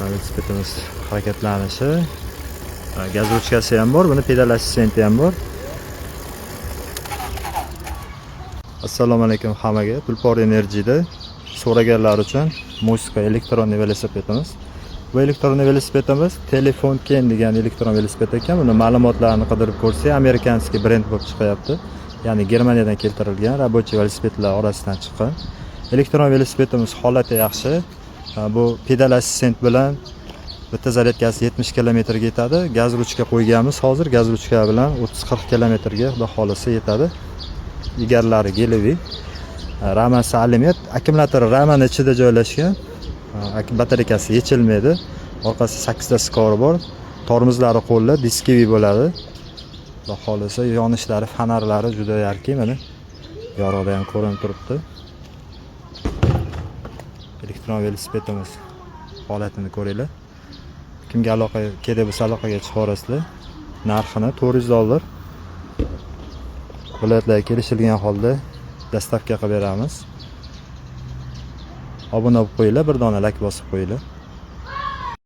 Velosipedimiz harakatlanishi. Gaz ruchkasi ham bor, buni pedal assistenti ham bor. Assalomu alaykum hammaga. Tulpor Energy'da so'raganlar uchun Moska elektron velosipedimiz. Bu elektron velosipedimiz Telefon Ken degan elektron velosiped ekan. Buni ma'lumotlarni qidirib ko'rsak, amerikanskiy brend bo'lib chiqyapti. Ya'ni Germaniyadan keltirilgan rabochiy velosipedlar orasidan chiqqan. Elektron velosipedimiz holati yaxshi. Bu pedal assistent bilan bitta zaryadkasi 70 km ga yetadi. Gaz ruchka qo'yganmiz. Hozir gaz ruchka bilan 30-40 km ga xudo xolisa yetadi. Egarlari Gelevi. Ramasi aliment, akkumulyator ramani ichida joylashgan. Batareykasi yechilmaydi. Orqasi 8 ta skori bor. Tormozlari qo'lli, diskivi bo'ladi. Xudo xolisa yonishlari, fonarlari juda yarki, mana yorug'da ham ko'rinib turibdi. Elektron velosipedimiz holatini ko'ringlar. Kimga aloqa kerak bo'lsa aloqaga chiqarasizlar. Narxini $400. Viloyatlarga kelishilgan holda dastavka qilib beramiz. Obuna bo'lib qo'yinglar, bir dona like bosib qo'yinglar.